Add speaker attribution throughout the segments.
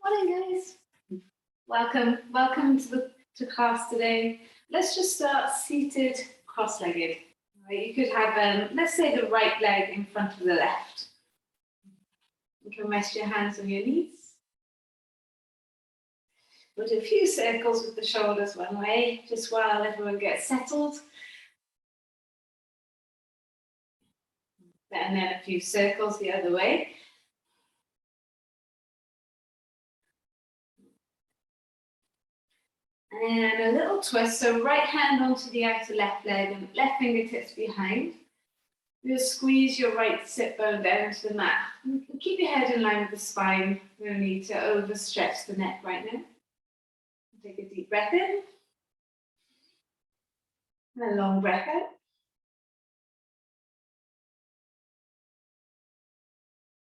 Speaker 1: Morning, guys. Welcome to class today. Let's just start seated, cross-legged. Right, you could have, let's say, the right leg in front of the left. You can rest your hands on your knees. We'll do a few circles with the shoulders one way, just while everyone gets settled. And then a few circles the other way. And a little twist, so right hand onto the outer left leg and left fingertips behind. Just squeeze your right sit bone down to the mat. Keep your head in line with the spine. We don't need to overstretch the neck right now. Take a deep breath in. And a long breath out.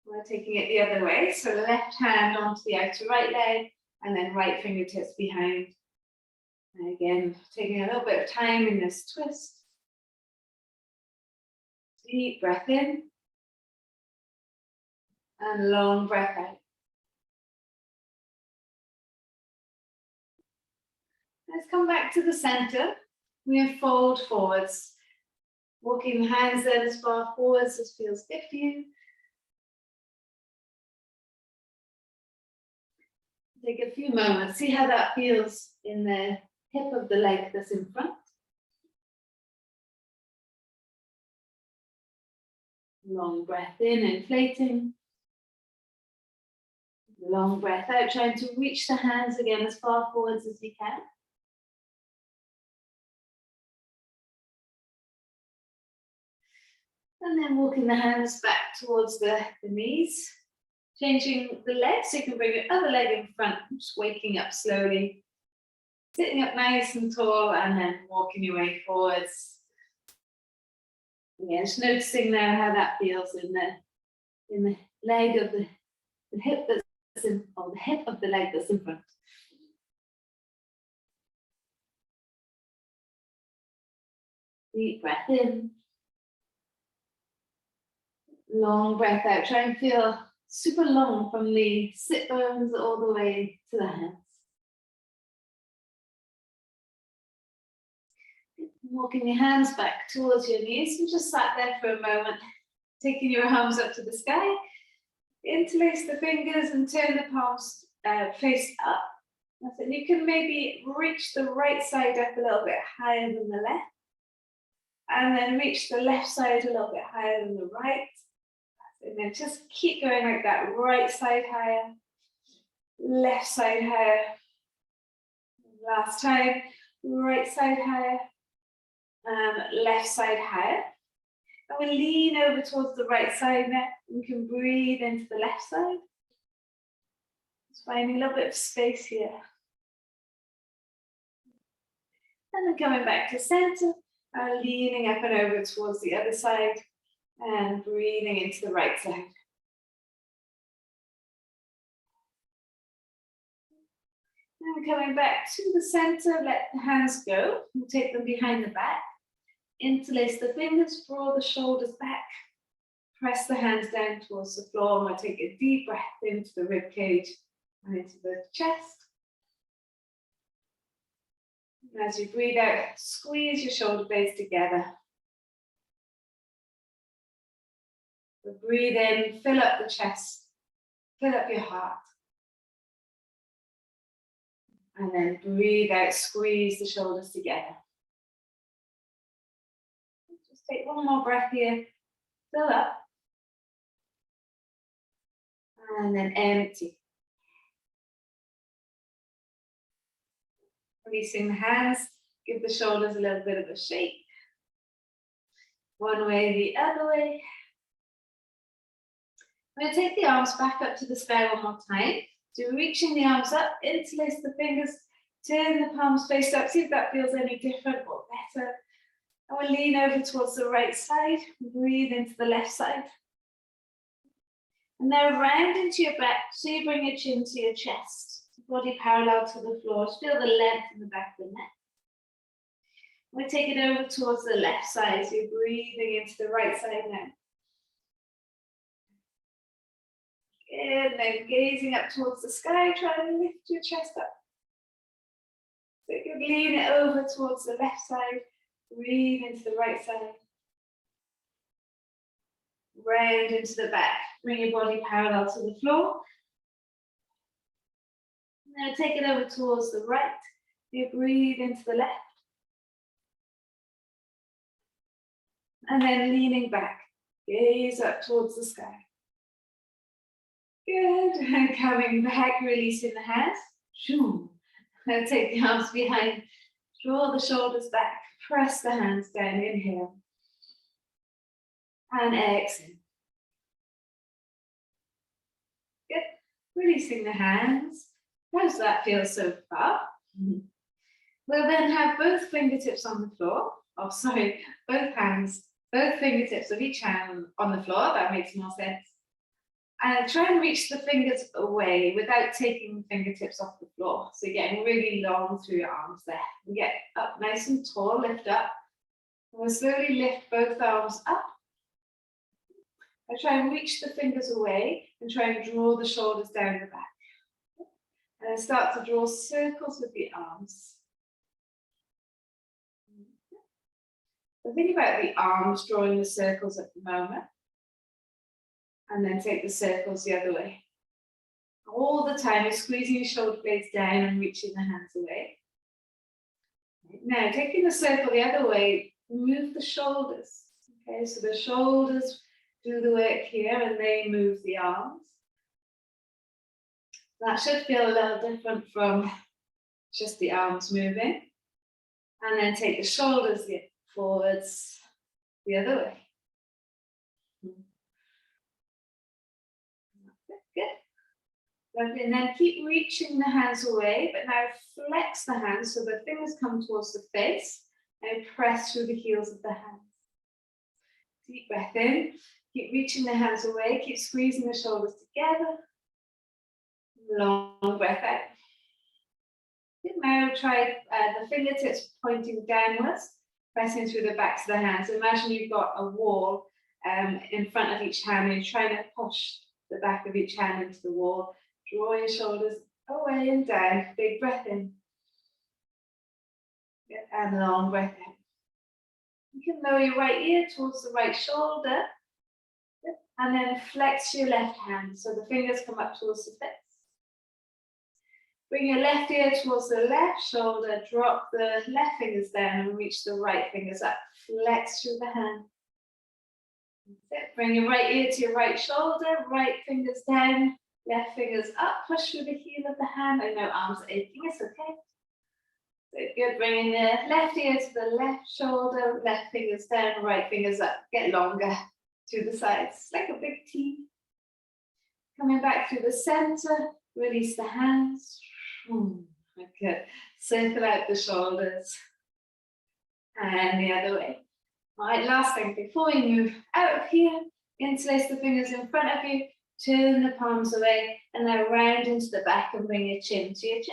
Speaker 1: We're taking it the other way. So left hand onto the outer right leg and then right fingertips behind. And again, taking a little bit of time in this twist. Deep breath in. And long breath out. Let's come back to the center. We fold forwards. Walking the hands then as far forwards as feels good for you. Take a few moments. See how that feels in the hip of the leg that's in front. Long breath in, inflating. Long breath out, trying to reach the hands again as far forwards as you can. And then walking the hands back towards the knees. Changing the leg, so you can bring your other leg in front, just waking up slowly. Sitting up nice and tall and then walking your way forwards. Again, just noticing now how that feels in the leg of the hip that's in, or the hip of the leg that's in front. Deep breath in. Long breath out. Try and feel super long from the sit bones all the way to the hands. Walking your hands back towards your knees. You just sat there for a moment, taking your arms up to the sky. Interlace the fingers and turn the palms face up. That's it. You can maybe reach the right side up a little bit higher than the left. And then reach the left side a little bit higher than the right. And then just keep going like that. Right side higher, left side higher. Last time, right side higher, left side higher. And we'll lean over towards the right side now. We can breathe into the left side. Just finding a little bit of space here. And then coming back to center, leaning up and over towards the other side. And breathing into the right side. And coming back to the center, let the hands go. We'll take them behind the back. Interlace the fingers, draw the shoulders back. Press the hands down towards the floor. And we'll take a deep breath into the rib cage and into the chest. And as you breathe out, squeeze your shoulder blades together. So breathe in, fill up the chest, fill up your heart. And then breathe out, squeeze the shoulders together. Just take one more breath here, fill up. And then empty. Releasing the hands, give the shoulders a little bit of a shake. One way, the other way. I'm going to take the arms back up to the sky one more time. So reaching the arms up, interlace the fingers, turn the palms face up, see if that feels any different or better. And we'll lean over towards the right side, breathe into the left side. And now round into your back, so you bring your chin to your chest, body parallel to the floor, just feel the length in the back of the neck. We'll take it over towards the left side, so you're breathing into the right side now. And then gazing up towards the sky, try to lift your chest up. So you can lean it over towards the left side, breathe into the right side. Round into the back, bring your body parallel to the floor. Now take it over towards the right. You breathe into the left. And then leaning back, gaze up towards the sky. Good, and coming back, releasing the hands. Now take the arms behind, draw the shoulders back, press the hands down, inhale. And exhale. Good, releasing the hands. How does that feel so far? We'll then have both fingertips on the floor. Oh, sorry, both hands, both fingertips of each hand on the floor. That makes more sense. And try and reach the fingers away without taking the fingertips off the floor. So you're getting really long through your arms there. And get up nice and tall, lift up. And we'll slowly lift both arms up. I try and reach the fingers away and try and draw the shoulders down the back. And then start to draw circles with the arms. So think about the arms drawing the circles at the moment. And then take the circles the other way. All the time you're squeezing your shoulder blades down and reaching the hands away. Now taking the circle the other way, move the shoulders. Okay, so the shoulders do the work here and they move the arms. That should feel a little different from just the arms moving. And then take the shoulders forwards the other way. Good. And then keep reaching the hands away, but now flex the hands so the fingers come towards the face and press through the heels of the hands. Deep breath in, keep reaching the hands away, keep squeezing the shoulders together. Long breath out. Good. Now try the fingertips pointing downwards, pressing through the backs of the hands. Imagine you've got a wall in front of each hand and you're trying to push the back of each hand into the wall. Draw your shoulders away and down. Big breath in. Good. And long breath out. You can lower your right ear towards the right shoulder. Good. And then flex your left hand so the fingers come up towards the face. Bring your left ear towards the left shoulder. Drop the left fingers down and reach the right fingers up. Flex through the hand. Bring your right ear to your right shoulder, right fingers down, left fingers up, push through the heel of the hand. I know arms are aching, it's okay. So good, bringing the left ear to the left shoulder, left fingers down, right fingers up. Get longer to the sides, like a big T. Coming back through the center, release the hands. Good. Circle out the shoulders. And the other way. All right, last thing, before we move out of here, interlace the fingers in front of you, turn the palms away, and now round into the back and bring your chin to your chest.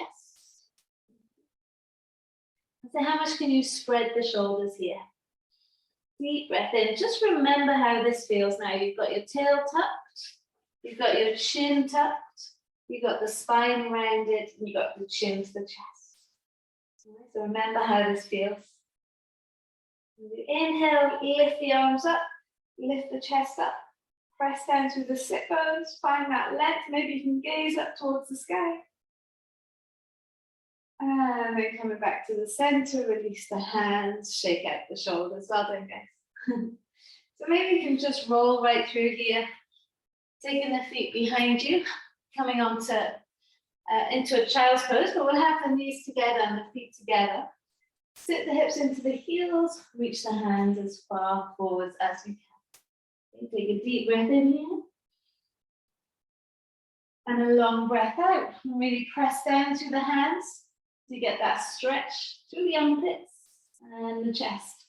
Speaker 1: So how much can you spread the shoulders here? Deep breath in. Just remember how this feels now. You've got your tail tucked, you've got your chin tucked, you've got the spine rounded, and you've got the chin to the chest. So remember how this feels. Inhale, lift the arms up, lift the chest up, press down through the sit bones, find that length. Maybe you can gaze up towards the sky. And then coming back to the center, release the hands, shake out the shoulders. Well done, guys. So maybe you can just roll right through here, taking the feet behind you, coming on to into a child's pose, but we'll have the knees together and the feet together. Sit the hips into the heels, reach the hands as far forwards as you can. Take a deep breath in here. And a long breath out. And really press down through the hands to get that stretch through the armpits and the chest.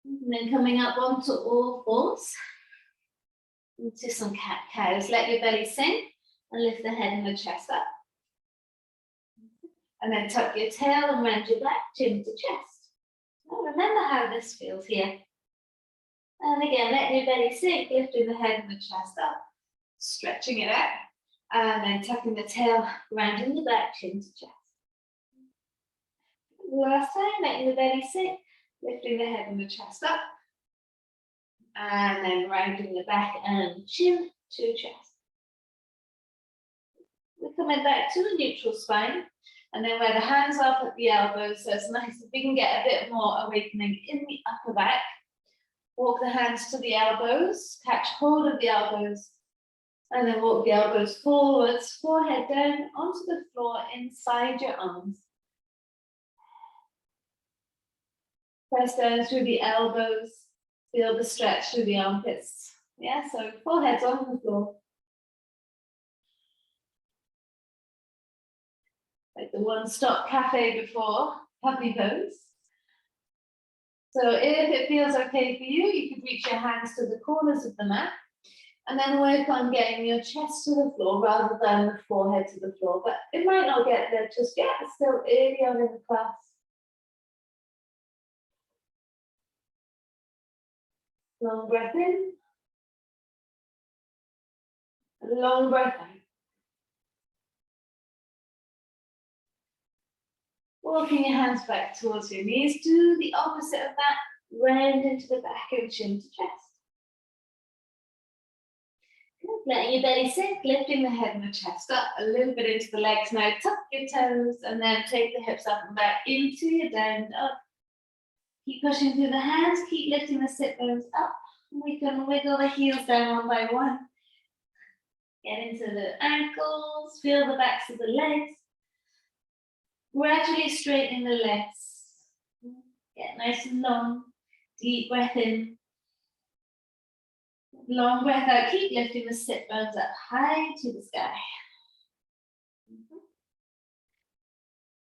Speaker 1: And then coming up onto all fours. Into some cat-cows. Let your belly sink and lift the head and the chest up. And then tuck your tail and round your back, chin to chest. Now remember how this feels here. And again, letting your belly sink, lifting the head and the chest up, stretching it out, and then tucking the tail, rounding the back, chin to chest. Last time, letting the belly sink, lifting the head and the chest up, and then rounding the back and chin to chest. We're coming back to a neutral spine, and then where the hands are at the elbows, so it's nice if we can get a bit more awakening in the upper back. Walk the hands to the elbows, catch hold of the elbows, and then walk the elbows forwards, forehead down onto the floor inside your arms. Press down through the elbows, feel the stretch through the armpits. Yeah, so forehead's on the floor. Like the one-stop cafe before, puppy pose. So if it feels okay for you, you could reach your hands to the corners of the mat and then work on getting your chest to the floor rather than the forehead to the floor. But it might not get there just yet, it's still early on in the class. Long breath in. Long breath out. Walking your hands back towards your knees, do the opposite of that, round into the back and chin to chest. Good. Letting your belly sink, lifting the head and the chest up, a little bit into the legs now, tuck your toes, and then take the hips up and back into your down dog. Keep pushing through the hands, keep lifting the sit bones up. We can wiggle the heels down one by one. Get into the ankles, feel the backs of the legs. Gradually straightening the legs. Get nice and long. Deep breath in. Long breath out. Keep lifting the sit bones up high to the sky.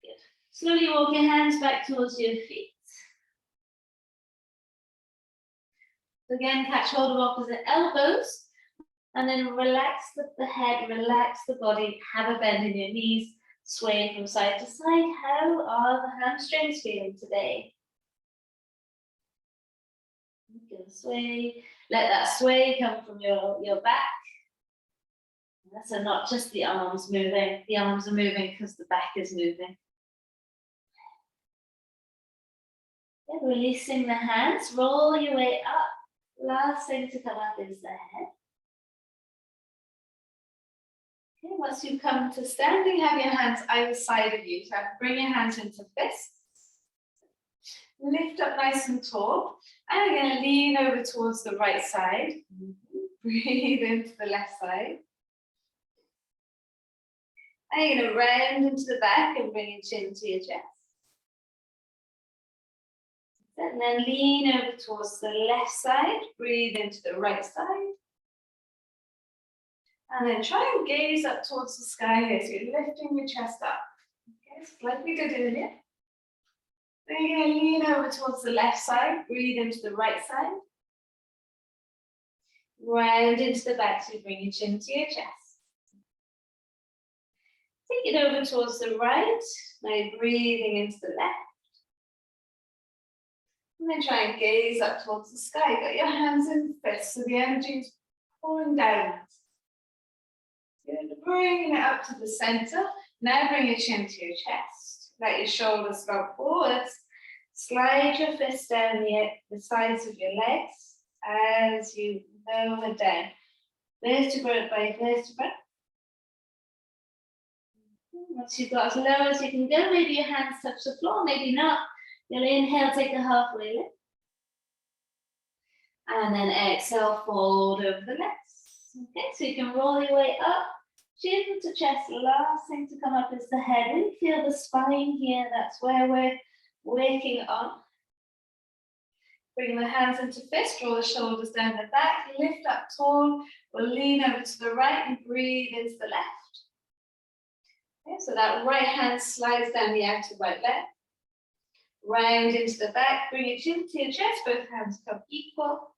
Speaker 1: Good. Slowly walk your hands back towards your feet. Again, catch hold of opposite elbows. And then relax the head, relax the body. Have a bend in your knees. Sway from side to side. How are the hamstrings feeling today? Good. Sway. Let that sway come from your back. So not just the arms moving. The arms are moving because the back is moving. Good. Releasing the hands. Roll your way up. Last thing to come up is the head. Okay, once you come to standing, have your hands either side of you. So bring your hands into fists. Lift up nice and tall. And you're going to lean over towards the right side. Breathe into the left side. And you're going to round into the back and bring your chin to your chest. And then lean over towards the left side. Breathe into the right side. And then try and gaze up towards the sky here. So you're lifting your chest up. Okay, it's like we did earlier. Then you're going to lean over towards the left side. Breathe into the right side. Round into the back so you bring your chin to your chest. Take it over towards the right. Now you're breathing into the left. And then try and gaze up towards the sky. Got your hands in fists so the energy is pouring down. Good. Bringing it up to the center. Now bring your chin to your chest. Let your shoulders go forwards. Slide your fists down the sides of your legs as you lower down. Vertebra by vertebra. Once you've got as low as you can go, maybe your hands touch the floor, maybe not. You'll inhale, take a halfway lift. And then exhale, fold over the legs. Okay, so you can roll your way up, chin to chest. Last thing to come up is the head. Really feel the spine here. That's where we're working on. Bring the hands into fists, draw the shoulders down the back, lift up tall. We'll lean over to the right and breathe into the left. Okay, so that right hand slides down the outer right leg. Round into the back, bring your chin to your chest, both hands come equal.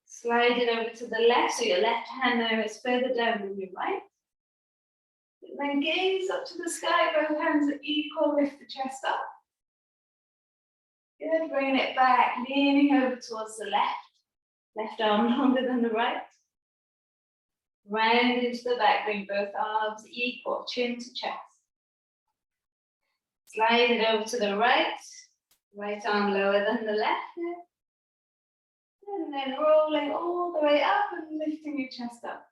Speaker 1: Slide it over to the left, so your left hand now is further down than your right. And then gaze up to the sky, both hands are equal, lift the chest up. Good, bringing it back, leaning over towards the left. Left arm longer than the right. Round into the back, bring both arms equal, chin to chest. Slide it over to the right. Right arm lower than the left. And then rolling all the way up and lifting your chest up.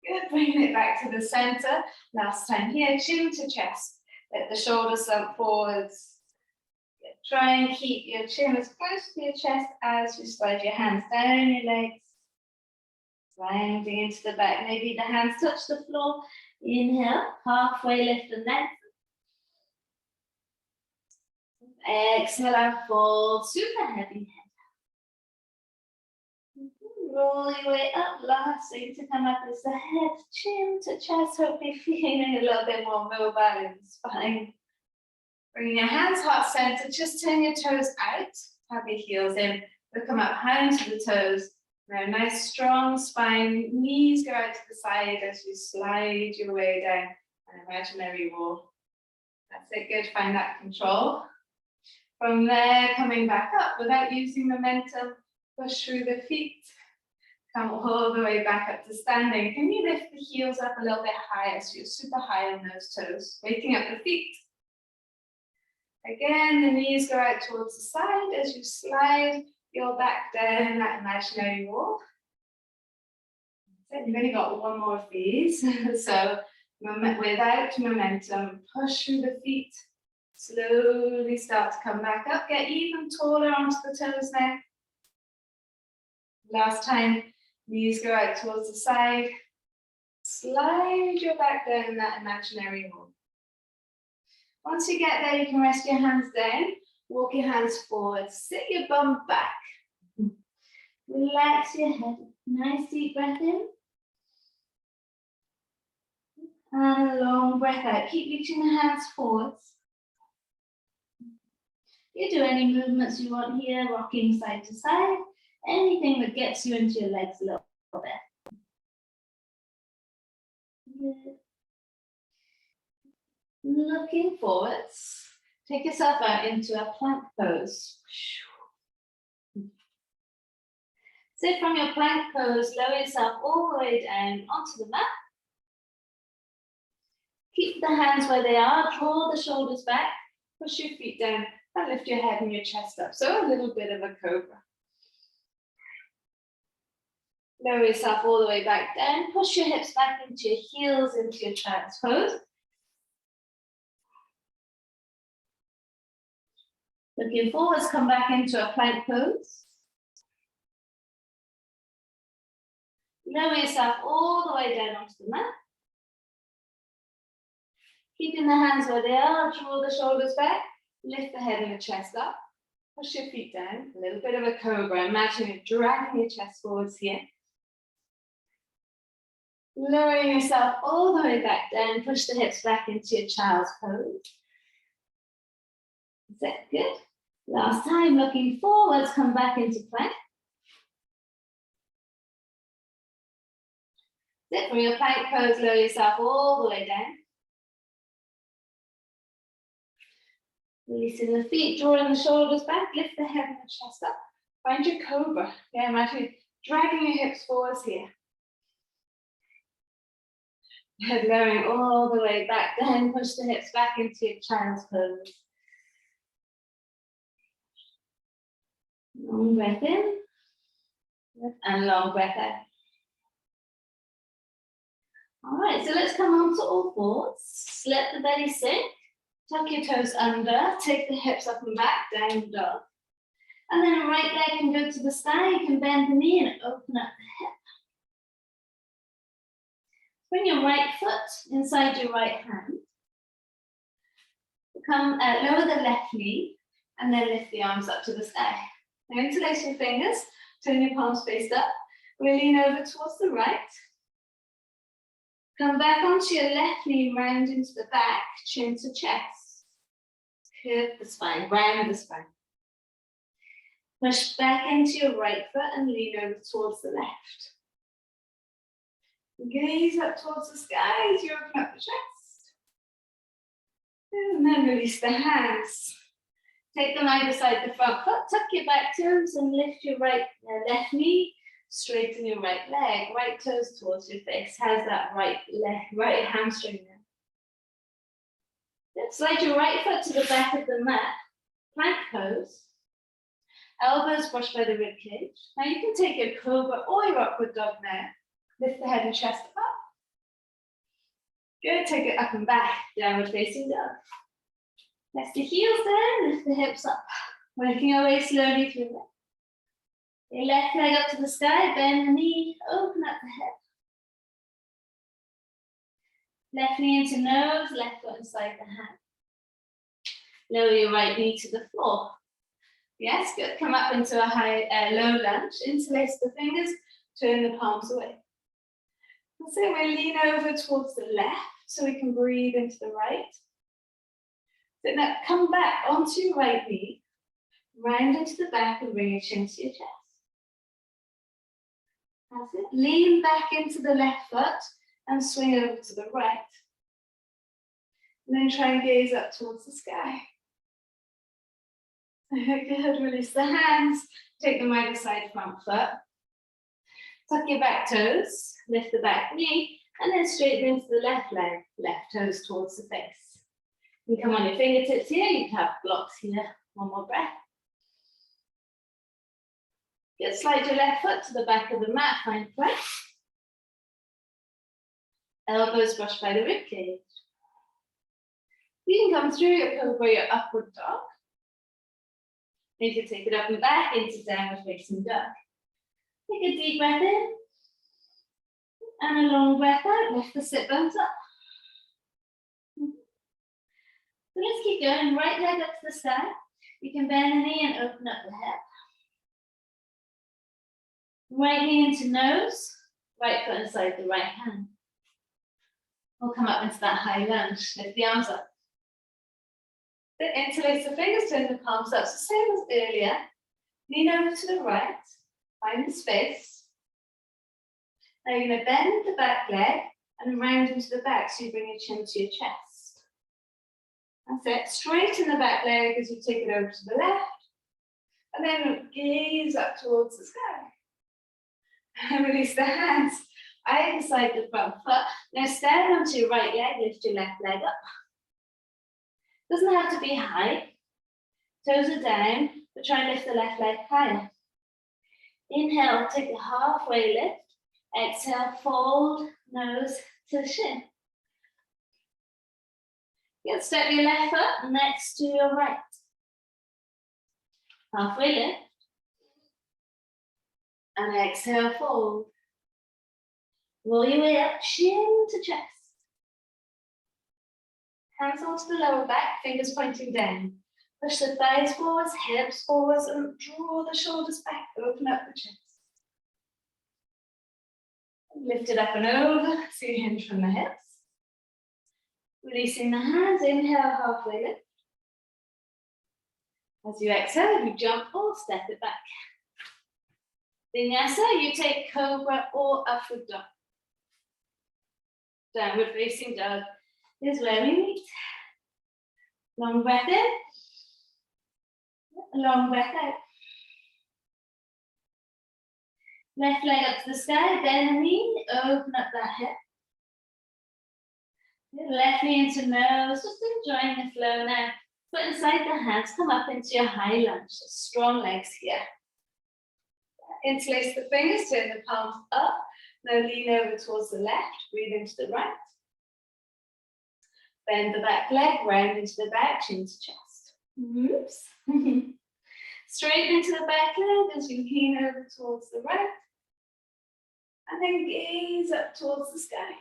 Speaker 1: Good, bringing it back to the center. Last time here, chin to chest. Let the shoulders slump forwards. Try and keep your chin as close to your chest as you slide your hands down your legs. Rounding into the back. Maybe the hands touch the floor. Inhale, halfway lift and lengthen. Exhale and fold, super heavy head. Roll your way up. Last thing to come up is the head, chin to chest. Hopefully feeling a little bit more mobile in the spine. Bring your hands heart center. Just turn your toes out. Tap your heels in. They'll come up high into the toes. Now, nice strong spine. Knees go out to the side as you slide your way down an imaginary wall. That's it. Good. Find that control. From there, coming back up without using momentum. Push through the feet. Come all the way back up to standing. Can you lift the heels up a little bit higher so you're super high on those toes? Waking up the feet. Again, the knees go out towards the side as you slide your back down that imaginary wall. You've only got one more of these. So without momentum, push through the feet. Slowly start to come back up. Get even taller onto the toes now. Last time, knees go out towards the side. Slide your back down that imaginary wall. Once you get there, you can rest your hands down. Walk your hands forward. Sit your bum back. Relax your head. Nice deep breath in. And a long breath out. Keep reaching the hands forwards. You do any movements you want here, rocking side to side. Anything that gets you into your legs a little bit. Good. Looking forwards. Take yourself out into a plank pose. Sit from your plank pose, lower yourself all the way down onto the mat. Keep the hands where they are, draw the shoulders back, push your feet down and lift your head and your chest up. So a little bit of a cobra. Lower yourself all the way back down, push your hips back into your heels, into your child's pose. Looking forwards, come back into a plank pose. Lower yourself all the way down onto the mat. Keeping the hands where they are, draw the shoulders back, lift the head and the chest up. Push your feet down, a little bit of a cobra. Imagine it dragging your chest forwards here. Lowering yourself all the way back down, push the hips back into your child's pose. Is that good? Last time, looking forwards, come back into plank. Sit from your plank pose, lower yourself all the way down. Releasing the feet, drawing the shoulders back, lift the head and the chest up. Find your cobra. Yeah, imagine dragging your hips forwards here. Head lowering all the way back down, push the hips back into your child's pose. Long breath in and long breath out. All right, so let's come on to all fours. Let the belly sink. Tuck your toes under, take the hips up and back, down dog. And then right leg can go to the sky, you can bend the knee and open up the hip. Bring your right foot inside your right hand. Lower the left knee and then lift the arms up to the sky. Now interlace your fingers, turn your palms faced up. We'll lean over towards the right. Come back onto your left knee, round into the back, chin to chest. Curve the spine, round the spine. Push back into your right foot and lean over towards the left. Gaze up towards the sky as you open up the chest. And then release the hands. Take them either side the front foot, tuck your back toes and lift your left knee, straighten your right leg, right toes towards your face. How's that right hamstring now? Then slide your right foot to the back of the mat, plank pose. Elbows brushed by the rib cage. Now you can take your cobra or your upward dog now. Lift the head and chest up. Good, take it up and back, downward facing dog. Press the heels down, lift the hips up. Working our way slowly through that. Your left leg up to the sky, bend the knee, open up the head. Left knee into nose, left foot inside the hand. Lower your right knee to the floor. Yes, good. Come up into a low lunge. Interlace the fingers, turn the palms away. So we'll lean over towards the left so we can breathe into the right. So now come back onto your right knee, round into the back and bring your chin to your chest. That's it. Lean back into the left foot and swing over to the right. And then try and gaze up towards the sky. Good, release the hands. Take them either side front foot. Tuck your back toes, lift the back knee, and then straighten into the left leg, left toes towards the face. You can come on your fingertips here, you can have blocks here. One more breath. Good, slide your left foot to the back of the mat, find plank. Elbows brushed by the rib cage. You can come through your cobra, your upward dog. You can take it up and back into downward facing dog. Take a deep breath in and a long breath out. Lift the sit bones up. So let's keep going. Right leg up to the sky. You can bend the knee and open up the hip. Right knee into nose. Right foot inside the right hand. We'll come up into that high lunge. Lift the arms up. Then interlace the fingers, turn the palms up. So same as earlier. Lean over to the right. Find the space. Now you're going to bend the back leg and round into the back so you bring your chin to your chest. That's it. Straighten the back leg as you take it over to the left. And then gaze up towards the sky. And release the hands either side the front foot. Now stand onto your right leg, lift your left leg up. Doesn't have to be high. Toes are down, but try and lift the left leg higher. Inhale, take a halfway lift. Exhale, fold nose to shin. Good, step your left foot next to your right. Halfway lift. And exhale, fold. Roll your way up, chin to chest. Hands onto the lower back, fingers pointing down. Push the thighs forwards, hips forwards, and draw the shoulders back. Open up the chest. Lift it up and over, so you hinge from the hips. Releasing the hands, inhale, halfway lift. As you exhale, you jump or step it back. Vinyasa, you take cobra or upward dog. Downward facing dog is where we meet. Long breath in. Long breath out. Left leg up to the sky, bend the knee, open up that hip. Left knee into nose, just enjoying the flow now. Foot inside the hands, come up into your high lunge. Strong legs here. Interlace the fingers, turn the palms up. Now lean over towards the left, breathe into the right. Bend the back leg, round into the back, chin to chest. Oops. Straighten into the back leg as you lean over towards the right. And then gaze up towards the sky.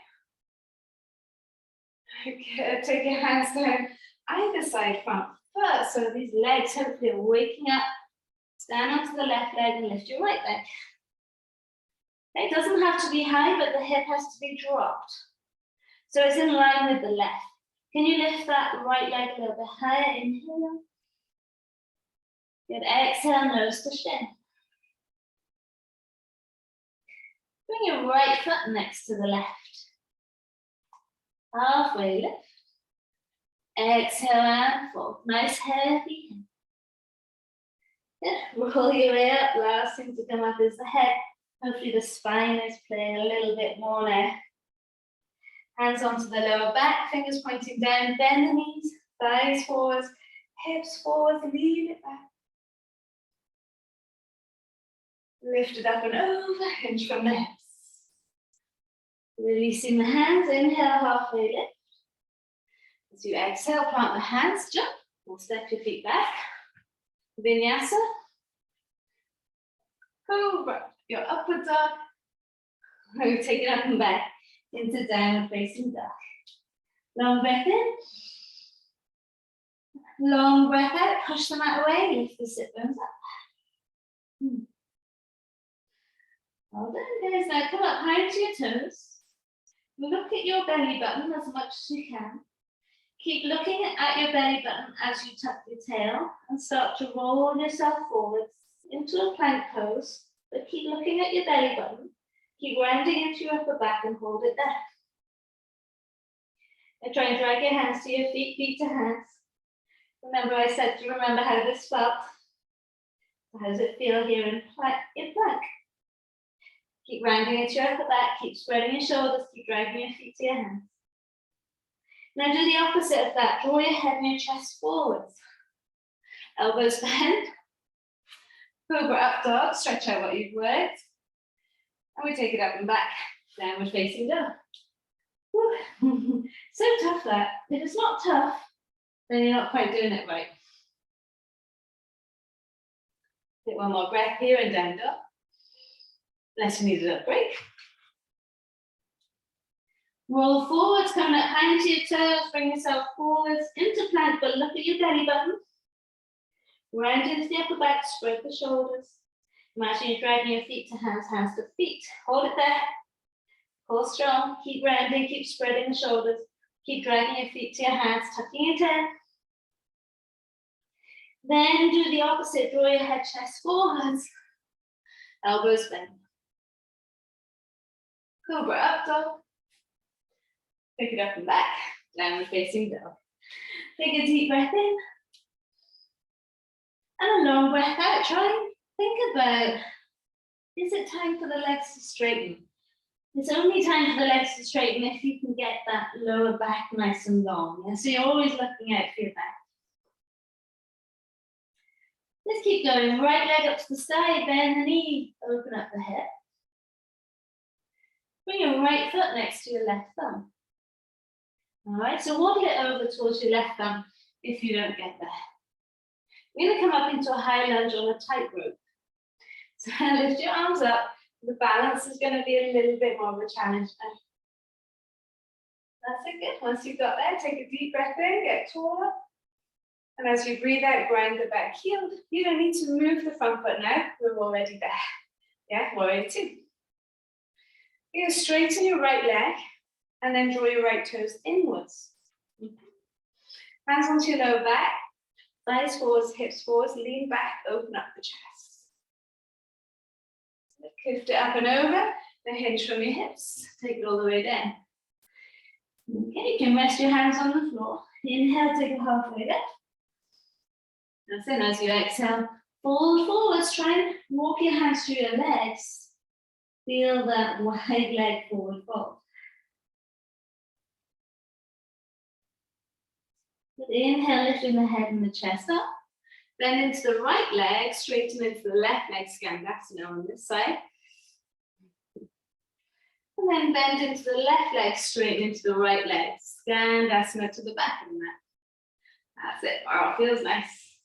Speaker 1: Okay, take your hands down either side front foot. So these legs hopefully are waking up. Stand onto the left leg and lift your right leg. It doesn't have to be high, but the hip has to be dropped. So it's in line with the left. Can you lift that right leg a little bit higher? Inhale. Good. Exhale, nose to shin. Bring your right foot next to the left. Halfway lift. Exhale and fold. Nice heavy. Good. Roll your way up. Last thing to come up is the head. Hopefully the spine is playing a little bit more now. Hands onto the lower back, fingers pointing down, bend the knees, thighs forwards, hips forwards, lean it back. Lift it up and over, hinge from the hips. Releasing the hands, inhale, halfway lift. As you exhale, plant the hands, jump, or step your feet back. Vinyasa. Cobra, your upward dog. Take it up and back into downward facing dog. Long breath in. Long breath out, push the mat away, lift the sit bones up. Well done, guys. Now come up high to your toes. Look at your belly button as much as you can. Keep looking at your belly button as you tuck your tail and start to roll yourself forwards into a plank pose, but keep looking at your belly button. Keep rounding into your upper back and hold it there. And try and drag your hands to your feet, feet to hands. Remember I said to remember how this felt. How does it feel here in plank? Keep rounding into your upper back, keep spreading your shoulders, keep dragging your feet to your hands. Now do the opposite of that. Draw your head and your chest forwards. Elbows bend. Cobra up dog, stretch out what you've worked. And we take it up and back, downward facing dog. So tough that. If it's not tough, then you're not quite doing it right. Take one more breath here and down dog. Unless you need a little break. Roll forwards, coming up high into your toes, bring yourself forwards into plank, but look at your belly button. Round into the upper back, spread the shoulders. Imagine you're dragging your feet to hands, hands to feet. Hold it there. Core strong, keep rounding, keep spreading the shoulders. Keep dragging your feet to your hands, tucking it in. Then do the opposite, draw your head, chest forwards. Elbows bend. Cobra up dog. Pick it up and back, downward facing dog. Take a deep breath in. And a long breath out. Try and think about, is it time for the legs to straighten? It's only time for the legs to straighten if you can get that lower back nice and long. Yeah? So you're always looking out for your back. Let's keep going. Right leg up to the side, bend the knee, open up the hip. Bring your right foot next to your left thumb. All right, so waddle it over towards your left thumb if you don't get there. You're going to come up into a high lunge on a tightrope. So lift your arms up. The balance is going to be a little bit more of a challenge now. That's it, good. Once you've got there, take a deep breath in, get taller. And as you breathe out, grind the back heel. You don't need to move the front foot now. We're already there. Yeah, warrior two. You're going to straighten your right leg and then draw your right toes inwards. Hands onto your lower back, thighs forwards, hips forwards, lean back, open up the chest. Lift it up and over, then hinge from your hips. Take it all the way down. Okay, you can rest your hands on the floor. Inhale, take it halfway lift. That's it. As you exhale, fold forwards. Try and walk your hands through your legs. Feel that wide leg forward fold. With the inhale, lifting the head and the chest up. Then into the right leg, straighten into the left leg, Skandasana on this side. And then bend into the left leg, straighten into the right leg. Skandasana to the back of the mat. That's it. Wow, feels nice.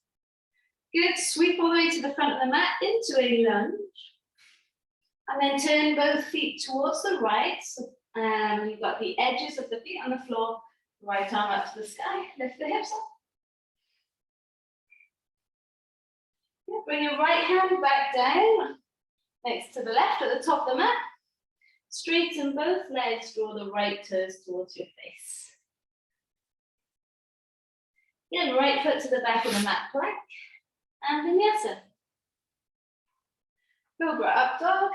Speaker 1: Good. Sweep all the way to the front of the mat into a lunge. And then turn both feet towards the right. So you've got the edges of the feet on the floor. Right arm up to the sky. Lift the hips up. Yeah, bring your right hand back down. Next to the left at the top of the mat. Straighten both legs, draw the right toes towards your face. Again, right foot to the back of the mat, plank, and vinyasa. Cobra up dog.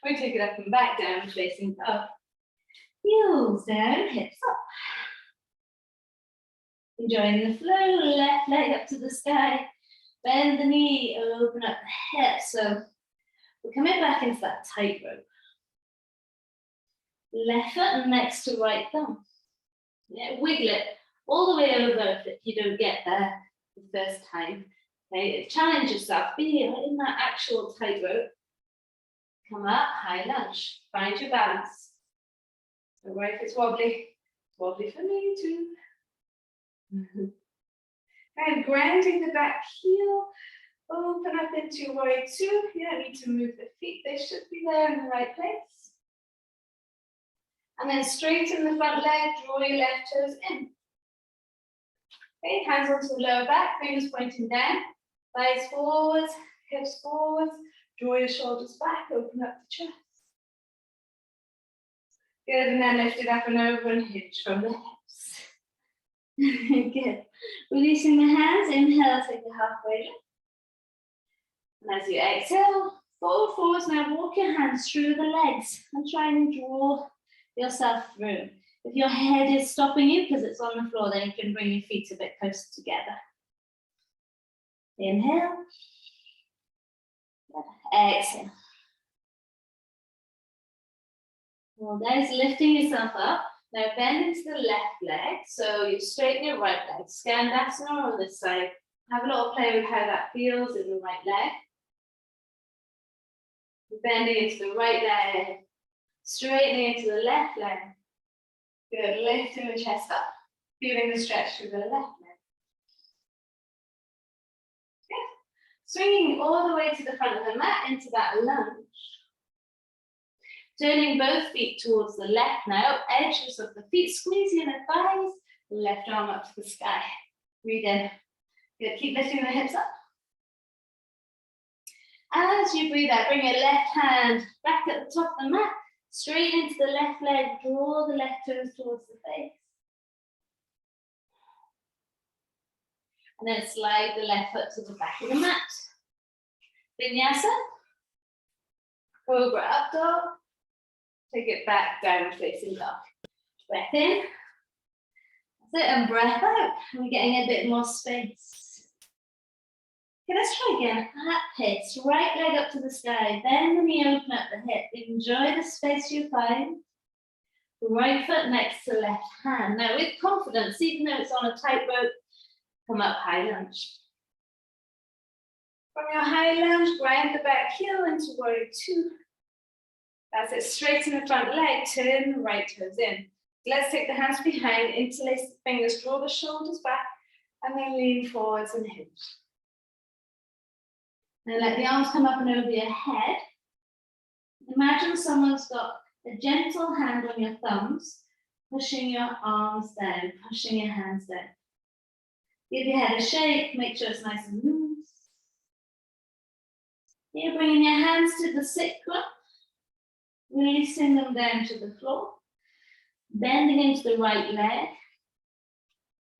Speaker 1: We take it up and back, down facing up. Heels down, hips up. Enjoying the flow, left leg up to the sky. Bend the knee, open up the hip. So we're coming back into that tightrope. Left foot next to right thumb. Yeah, wiggle it all the way over if you don't get there the first time. Okay, challenge yourself. Be in that actual tightrope. Come up, high lunge. Find your balance. Don't worry if it's wobbly. It's wobbly for me too. And grounding the back heel. Open up into warrior two. You don't need to move the feet. They should be there in the right place. And then straighten the front leg. Draw your left toes in. Okay, hands onto the lower back. Fingers pointing down. Thighs forwards. Hips forwards. Draw your shoulders back. Open up the chest. Good, and then lift it up and over and hinge from the hips. Good. Releasing the hands, inhale, take a halfway lift. And as you exhale, forwards, now walk your hands through the legs and try and draw yourself through. If your head is stopping you because it's on the floor, then you can bring your feet a bit closer together. Inhale. Exhale. Well, there's lifting yourself up. Now bend into the left leg. So you straighten your right leg. Skandasana on this side. Have a little play with how that feels in the right leg. Bending into the right leg. Straightening into the left leg. Good. Lifting the chest up. Feeling the stretch through the left leg. Good. Swinging all the way to the front of the mat into that lunge. Turning both feet towards the left now, edges of the feet, squeezing the thighs, left arm up to the sky. Breathe in. Good, keep lifting the hips up. As you breathe out, bring your left hand back at the top of the mat, straight into the left leg, draw the left toes towards the face. And then slide the left foot to the back of the mat. Vinyasa. Cobra up dog. Take it back, down facing dog. Breath in. That's it, and breath out. We're getting a bit more space. Okay, let's try again. At that pace, right leg up to the sky, bend the knee, open up the hip. Enjoy the space you find. Right foot next to left hand. Now with confidence, even though it's on a tightrope, come up high lunge. From your high lunge, grind the back heel into warrior two. That's it, straighten the front leg, turn the right toes in. Let's take the hands behind, interlace the fingers, draw the shoulders back, and then lean forwards and hinge. Now let the arms come up and over your head. Imagine someone's got a gentle hand on your thumbs, pushing your arms down, pushing your hands down. Give your head a shake, make sure it's nice and loose. Here, bringing your hands to the sacrum. Releasing them down to the floor, bending into the right leg.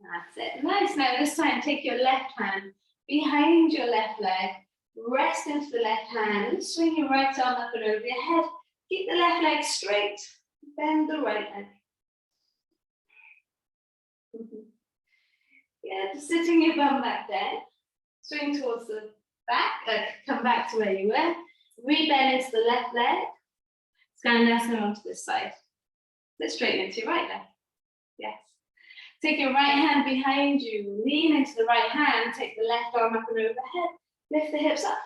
Speaker 1: That's it. Nice. Now this time, take your left hand behind your left leg, rest into the left hand, swing your right arm up and over your head. Keep the left leg straight, bend the right leg. Yeah, just sitting your bum back down, swing towards the back, come back to where you were, re-bend into the left leg. Skandasana onto this side. Let's straighten into your right leg. Yes. Take your right hand behind you. Lean into the right hand. Take the left arm up and over the head. Lift the hips up.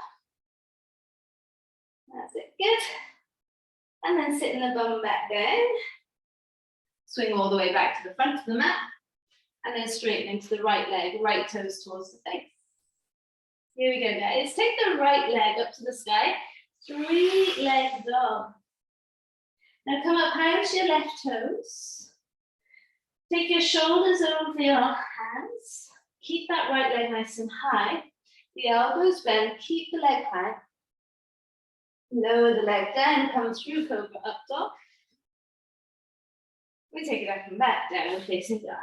Speaker 1: That's it. Good. And then sitting the bum back down. Swing all the way back to the front of the mat. And then straighten into the right leg. Right toes towards the face. Here we go, guys. Take the right leg up to the sky. 3-leg dog. Now come up high with your left toes. Take your shoulders over your hands. Keep that right leg nice and high. The elbows bend, keep the leg high. Lower the leg down, come through cobra up dog. We take it up and back, down facing dog.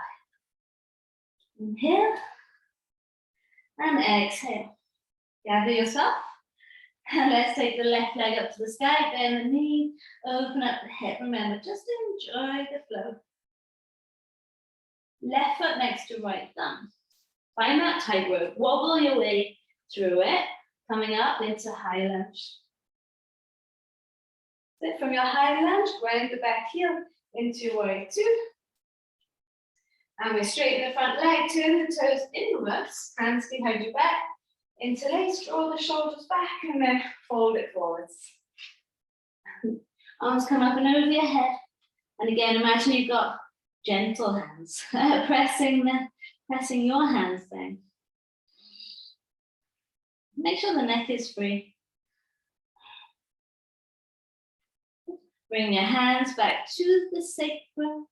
Speaker 1: Inhale. And exhale. Gather yourself. And let's take the left leg up to the sky, bend the knee, open up the hip. Remember, just enjoy the flow. Left foot next to right thumb. Find that tightrope, wobble your way through it, coming up into high lunge. So from your high lunge, grind the back heel into warrior two. And we straighten the front leg, turn the toes inwards, hands behind your back, interlace, draw the shoulders back, and then fold it forwards. Arms come up and over your head. And again, imagine you've got gentle hands, pressing your hands down. Make sure the neck is free. Bring your hands back to the sacrum.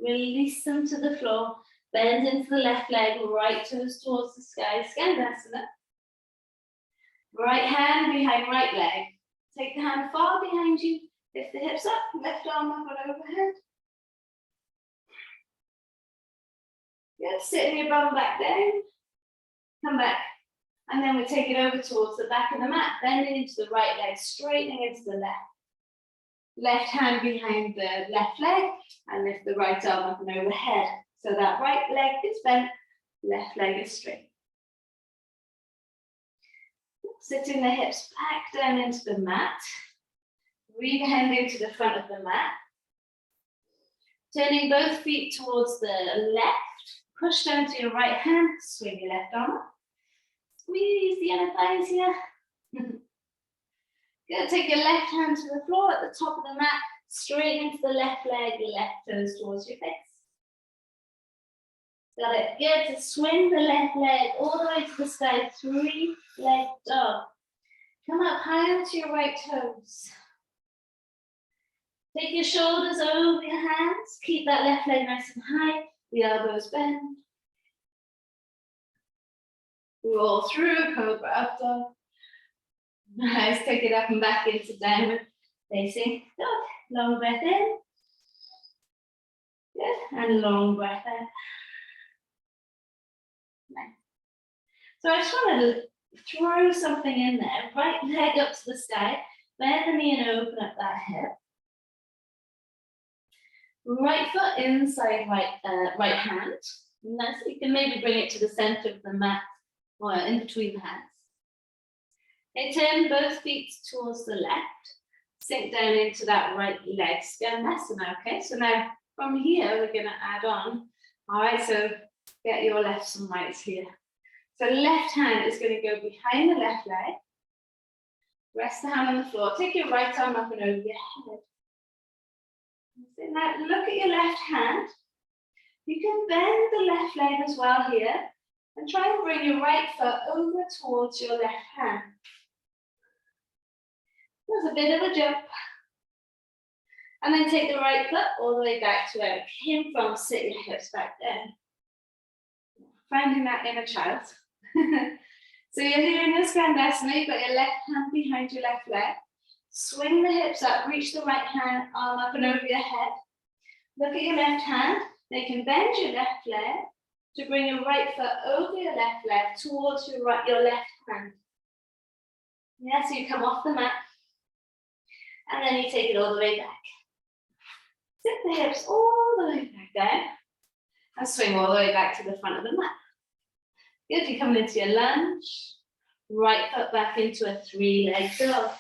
Speaker 1: Release them to the floor. Bend into the left leg, right toes towards the sky. Skandasana. Right hand behind right leg. Take the hand far behind you. Lift the hips up, left arm up and overhead. Good, sitting your bum back down. Come back. And then we take it over towards the back of the mat, bending into the right leg, straightening into the left. Left hand behind the left leg, and lift the right arm up and overhead. So that right leg is bent, left leg is straight. Sitting the hips back down into the mat. Breathe the hand into the front of the mat. Turning both feet towards the left. Push down to your right hand, swing your left arm up. Squeeze the inner thighs here. Good, take your left hand to the floor at the top of the mat, straight into the left leg, your left toes towards your face. Got it, good, to swing the left leg all the way to the sky, three-leg dog. Come up high onto your right toes. Take your shoulders over your hands, keep that left leg nice and high, the elbows bend. Roll through, cobra up dog. Nice, take it up and back into downward facing dog. Long breath in. Good, and long breath out. Nice. So I just want to throw something in there. Right leg up to the sky, bend the knee and open up that hip. Right foot inside right hand. Nice, you can maybe bring it to the center of the mat or in between the hands. Okay, turn both feet towards the left. Sink down into that right leg, Skandasana, okay? So now from here, we're gonna add on. All right, so get your lefts and rights here. So left hand is gonna go behind the left leg. Rest the hand on the floor. Take your right arm up and over your head. So now look at your left hand. You can bend the left leg as well here and try and bring your right foot over towards your left hand. That's a bit of a jump. And then take the right foot all the way back to where it came from. Sit your hips back down. Finding that inner child. So you're here in your Skandasana, you've got your left hand behind your left leg. Swing the hips up, reach the right hand, arm up and over your head. Look at your left hand. Now you can bend your left leg to bring your right foot over your left leg towards your left hand. Yeah, so you come off the mat. And then you take it all the way back. Sit the hips all the way back down. And swing all the way back to the front of the mat. Good, you're coming into your lunge. Right foot back into a three-leg dog.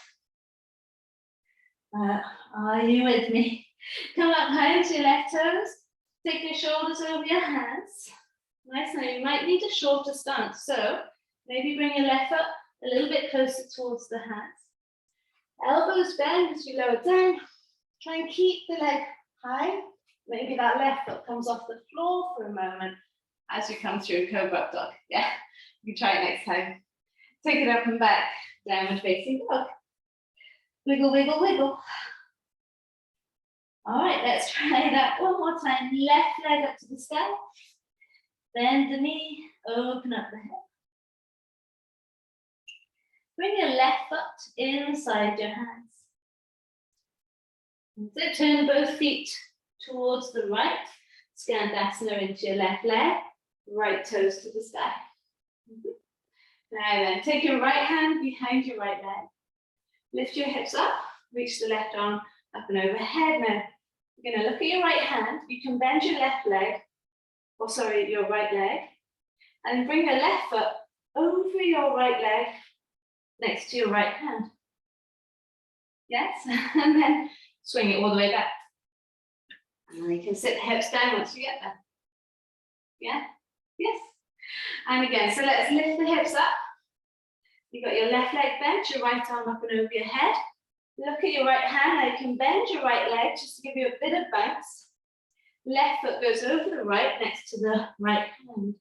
Speaker 1: Are you with me? Come up high into your left toes. Take your shoulders over your hands. Nice, now you might need a shorter stance. So maybe bring your left foot a little bit closer towards the hands. Elbows bend as you lower down. Try and keep the leg high. Maybe that left foot comes off the floor for a moment as you come through Cobra Up Dog. Yeah, you can try it next time. Take it up and back, downward facing dog. Wiggle, wiggle, wiggle. All right, let's try that one more time. Left leg up to the sky. Bend the knee, open up the hip. Bring your left foot inside your hands. So turn both feet towards the right. Skandasana into your left leg. Right toes to the sky. Now then, take your right hand behind your right leg. Lift your hips up. Reach the left arm up and overhead. Now, you're going to look at your right hand. You can bend your left leg, or sorry, your right leg. And bring your left foot over your right leg next to your right hand. Yes, and then swing it all the way back. And then you can sit the hips down once you get there. Yeah, yes. And again, so let's lift the hips up. You've got your left leg bent, your right arm up and over your head. Look at your right hand, now you can bend your right leg just to give you a bit of bounce. Left foot goes over the right next to the right hand.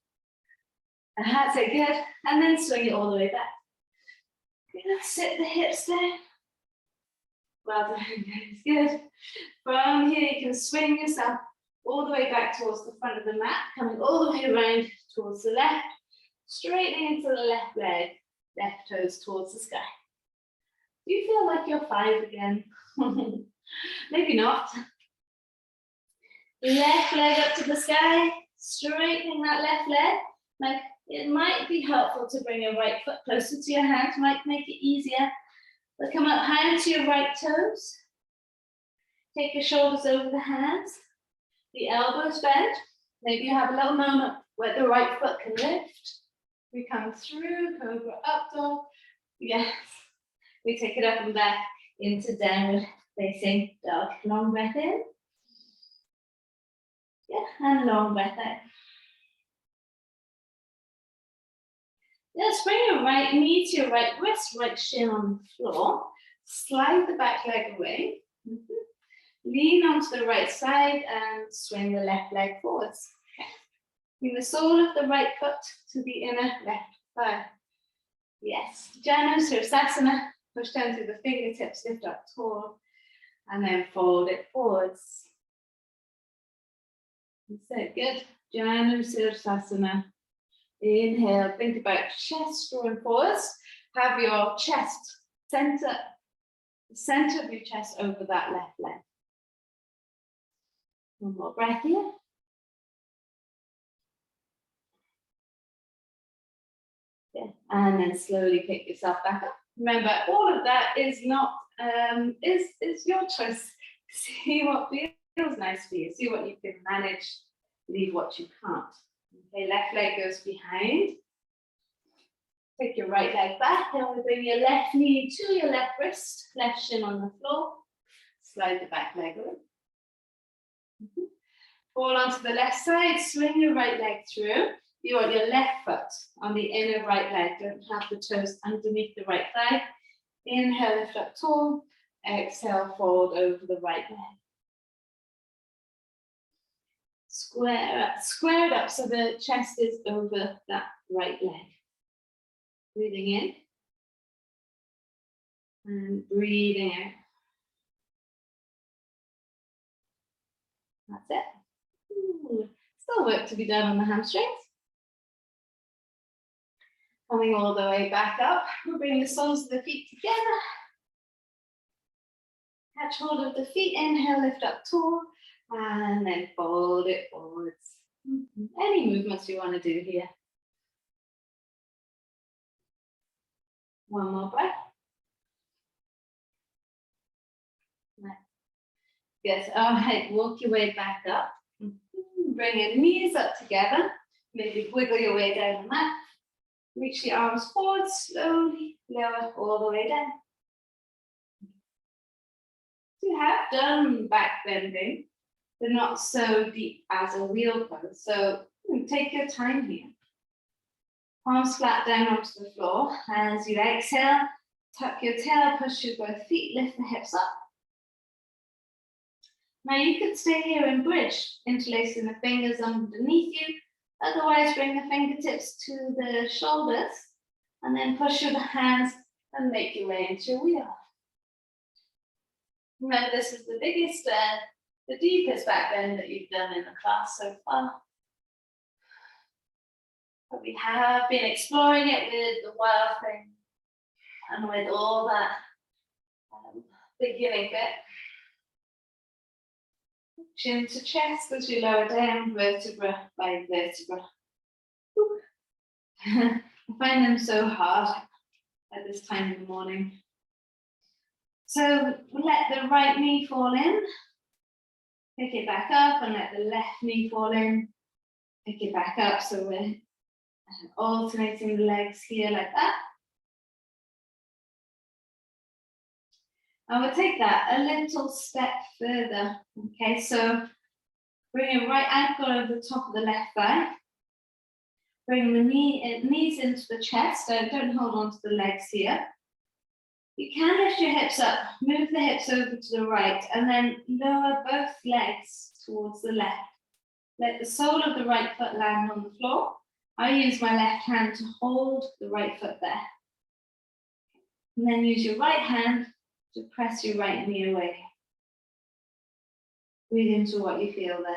Speaker 1: That's it, good. And then swing it all the way back. Good. Sit the hips down. Well done, good. From here you can swing yourself all the way back towards the front of the mat, coming all the way around towards the left, straightening into the left leg, left toes towards the sky. Do you feel like you're 5 again? Maybe not. Left leg up to the sky, straightening that left leg. Now, it might be helpful to bring your right foot closer to your hands, might make it easier. But come up high into your right toes. Take your shoulders over the hands. The elbows bend. Maybe you have a little moment where the right foot can lift. We come through, cobra up dog. Yes. We take it up and back into downward facing dog. Long breath in. Yeah, and long breath out. Just bring your right knee to your right wrist, right shin on the floor. Slide the back leg away. Lean onto the right side and swing the left leg forwards. Okay. Bring the sole of the right foot to the inner left thigh. Yes. Janu Sirsasana. Push down through the fingertips, lift up tall, and then fold it forwards. That's it. Good. Janu Sirsasana. Inhale, think about chest drawing forwards. Have your chest center, the center of your chest over that left leg. One more breath here. Yeah. And then slowly pick yourself back up. Remember, all of that is not is your choice. See what feels nice for you. See what you can manage. Leave what you can't. Okay, left leg goes behind. Take your right leg back, and we bring your left knee to your left wrist, left shin on the floor. Slide the back leg over. Fall onto the left side, swing your right leg through. You want your left foot on the inner right leg. Don't have the toes underneath the right thigh. Inhale, lift up tall. Exhale, fold over the right leg. Square it up so the chest is over that right leg. Breathing in and breathing out. That's it. Ooh, still work to be done on the hamstrings. Coming all the way back up, we'll bring the soles of the feet together. Catch hold of the feet, inhale, lift up tall. And then fold it forwards. Any movements you want to do here. One more breath. Good. All right, walk your way back up. Bring your knees up together. Maybe wiggle your way down the mat. Reach the arms forward, slowly lower all the way down. You have done back bending. They're not so deep as a wheel pose. So take your time here. Palms flat down onto the floor. As you exhale, tuck your tail, push your both feet, lift the hips up. Now you could stay here in bridge, interlacing the fingers underneath you. Otherwise, bring the fingertips to the shoulders and then push your hands and make your way into your wheel. Remember, this is the biggest the deepest back bend that you've done in the class so far. But we have been exploring it with the wild thing and with all that beginning bit. Chin to chest as you lower down, vertebra by vertebra. I find them so hard at this time in the morning. So let the right knee fall in. Pick it back up and let the left knee fall in. Pick it back up so we're And alternating the legs here like that. And we'll take that a little step further. Okay, so bring your right ankle over the top of the left thigh. Bring the knees into the chest. Don't hold on to the legs here. You can lift your hips up, move the hips over to the right, and then lower both legs towards the left. Let the sole of the right foot land on the floor. I use my left hand to hold the right foot there. And then use your right hand to press your right knee away. Breathe into what you feel there.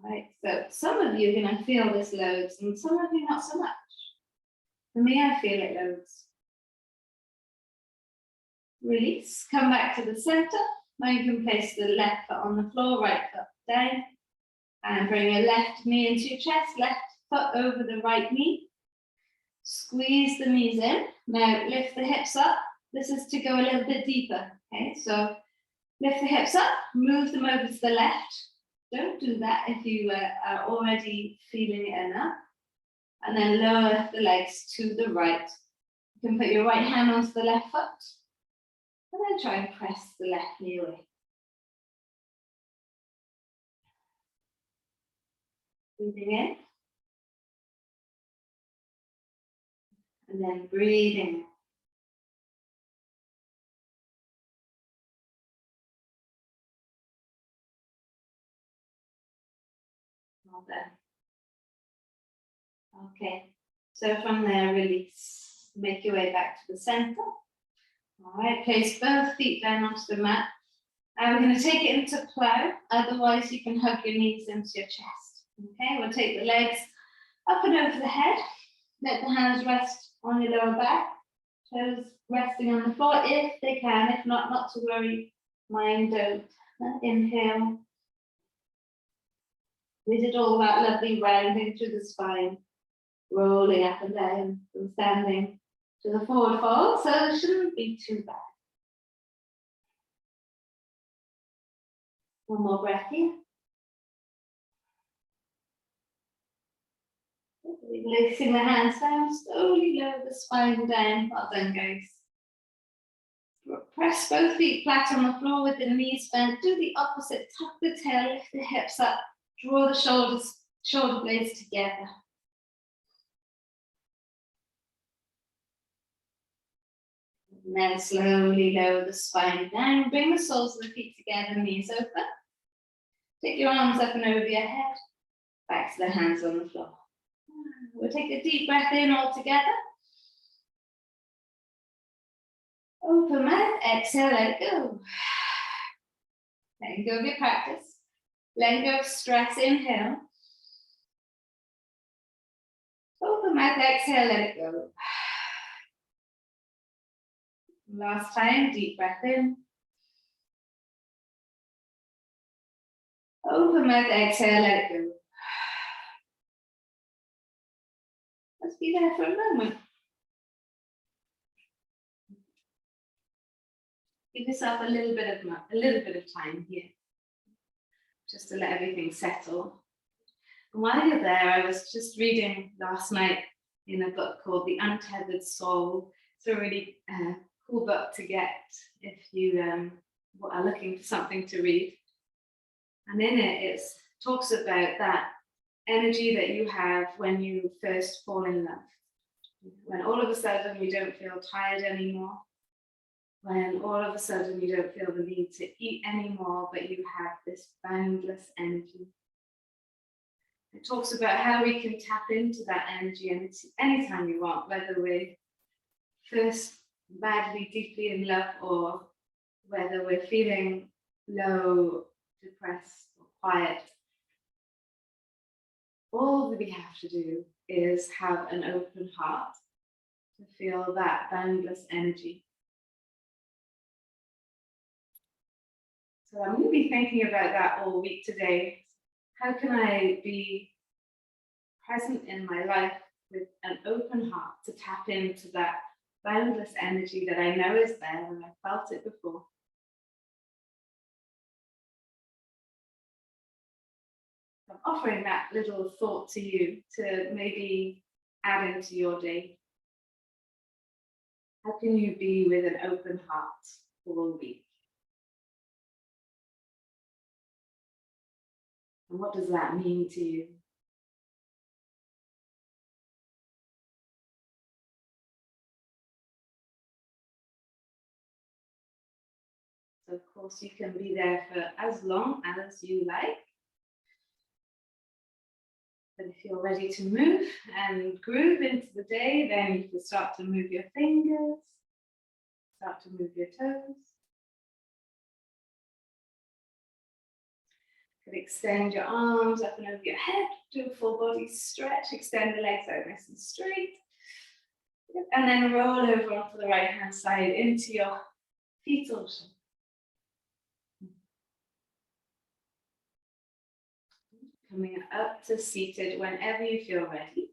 Speaker 1: All right, so some of you are going to feel this loads and some of you not so much. For me, I feel it loads. Release, come back to the center. Now you can place the left foot on the floor, right foot down. And bring your left knee into your chest, left foot over the right knee. Squeeze the knees in. Now lift the hips up. This is to go a little bit deeper. Okay, so lift the hips up, move them over to the left. Don't do that if you are already feeling it enough. And then lower the legs to the right. You can put your right hand onto the left foot. And then try and press the left knee away. Breathing in. And then breathing. Well done. Okay, so from there, release. Make your way back to the center. All right, place both feet down onto the mat. And we're going to take it into plow. Otherwise, you can hug your knees into your chest. Okay, we'll take the legs up and over the head. Let the hands rest on your lower back. Toes resting on the floor if they can. If not, not to worry. Mine don't. Inhale. We did all that lovely rounding through the spine. Rolling up and down from standing to the forward fold. So it shouldn't be too bad. One more breath here. Releasing the hands down, slowly lower the spine down. Well done, guys. Press both feet flat on the floor with the knees bent. Do the opposite. Tuck the tail, lift the hips up. Draw the shoulder blades together. And then slowly lower the spine down. Bring the soles of the feet together, knees open. Take your arms up and over your head. Back to the hands on the floor. We'll take a deep breath in all together. Open mouth, exhale, let it go. Letting go of your practice. Letting go of stress, inhale. Open mouth, exhale, let it go. Last time, deep breath in. Open mouth, exhale, let it go. Let's be there for a moment. Give yourself a little bit of time here, just to let everything settle. And while you're there, I was just reading last night in a book called The Untethered Soul. It's a really cool book to get if you are looking for something to read. And in it talks about that energy that you have when you first fall in love. When all of a sudden you don't feel tired anymore. When all of a sudden you don't feel the need to eat anymore, but you have this boundless energy. It talks about how we can tap into that energy anytime you want, whether we're first madly, deeply in love, or whether we're feeling low, depressed, or quiet. All that we have to do is have an open heart to feel that boundless energy. So I'm going to be thinking about that all week today. How can I be present in my life with an open heart to tap into that boundless energy that I know is there and I've felt it before. I'm offering that little thought to you to maybe add into your day. How can you be with an open heart for a week? And what does that mean to you? So of course you can be there for as long as you like. But if you're ready to move and groove into the day, then you can start to move your fingers, start to move your toes. You can extend your arms up and over your head, do a full body stretch, extend the legs out nice and straight. And then roll over onto the right hand side into your fetal shape. Coming up to seated whenever you feel ready.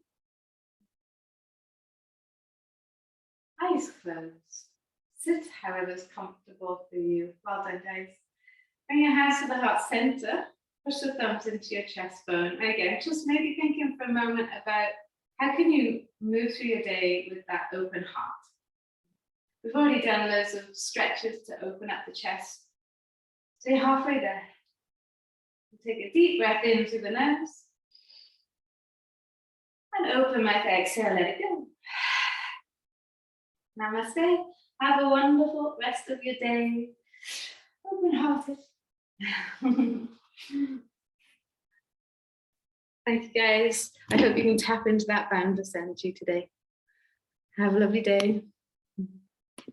Speaker 1: Eyes closed. Sit however's comfortable for you. Well done, guys. Bring your hands to the heart center. Push the thumbs into your chest bone. Again, just maybe thinking for a moment about how can you move through your day with that open heart. We've already done loads of stretches to open up the chest. So you're halfway there. Take a deep breath in through the nose. And open mouth, exhale, let it go. Namaste. Have a wonderful rest of your day. Open-hearted. Thank you, guys. I hope you can tap into that boundless energy today. Have a lovely day.